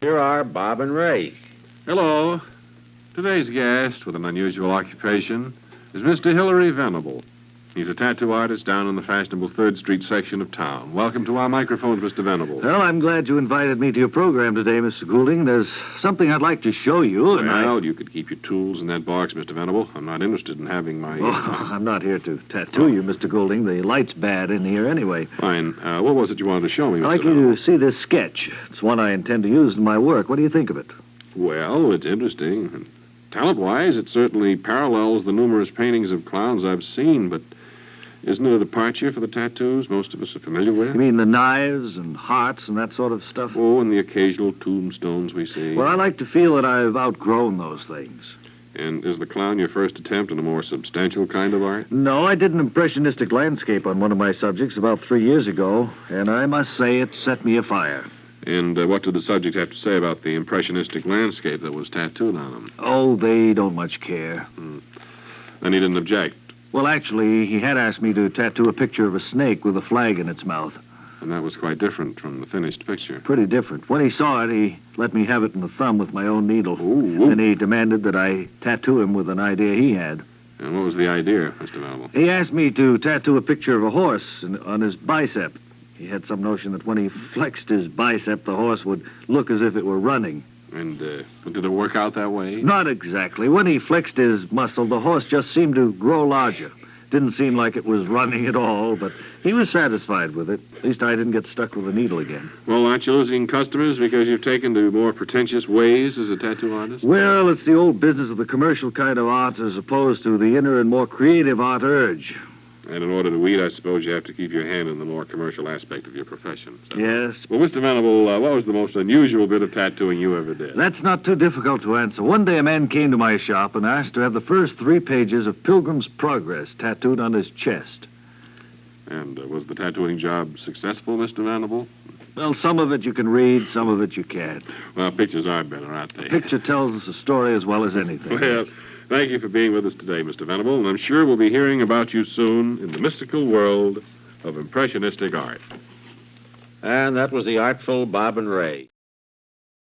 Here are Bob and Ray. Hello. Today's guest, with an unusual occupation, is Mr. Hilary Venable. He's a tattoo artist down in the fashionable 3rd Street section of town. Welcome to our microphones, Mr. Venable. Well, I'm glad you invited me to your program today, Mr. Goulding. There's something I'd like to show you, and Well, you could keep your tools in that box, Mr. Venable. I'm not interested in having my... Oh, I'm not here to tattoo you, Mr. Goulding. The light's bad in here anyway. Fine. What was it you wanted to show me, Mr. I'd like Venable? you to see this sketch. It's one I intend to use in my work. What do you think of it? Well, it's interesting. Talent-wise, it certainly parallels the numerous paintings of clowns I've seen, but isn't it a departure for the tattoos most of us are familiar with? You mean the knives and hearts and that sort of stuff? Oh, and the occasional tombstones we see. Well, I like to feel that I've outgrown those things. And is the clown your first attempt in a more substantial kind of art? No, I did an impressionistic landscape on one of my subjects about 3 years ago, and I must say it set me afire. And what did the subject have to say about the impressionistic landscape that was tattooed on him? Oh, they don't much care. Then he didn't object. Well, actually, he had asked me to tattoo a picture of a snake with a flag in its mouth. And that was quite different from the finished picture. Pretty different. When he saw it, he let me have it in the thumb with my own needle. Ooh. And he demanded that I tattoo him with an idea he had. And what was the idea, Mr. Venable? He asked me to tattoo a picture of a horse on his bicep. He had some notion that when he flexed his bicep, the horse would look as if it were running. And did it work out that way? Not exactly. When he flexed his muscle, the horse just seemed to grow larger. Didn't seem like it was running at all, but he was satisfied with it. At least I didn't get stuck with a needle again. Well, aren't you losing customers because you've taken to more pretentious ways as a tattoo artist? Well, it's the old business of the commercial kind of art as opposed to the inner and more creative art urge. And in order to eat, I suppose you have to keep your hand in the more commercial aspect of your profession. So. Yes. Well, Mr. Venable, what was the most unusual bit of tattooing you ever did? That's not too difficult to answer. One day a man came to my shop and asked to have the first 3 pages of Pilgrim's Progress tattooed on his chest. And was the tattooing job successful, Mr. Venable? Well, some of it you can read, some of it you can't. Well, pictures are better, aren't they? Picture tells us a story as well as anything. Well, thank you for being with us today, Mr. Venable, and I'm sure we'll be hearing about you soon in the mystical world of impressionistic art. And that was the artful Bob and Ray.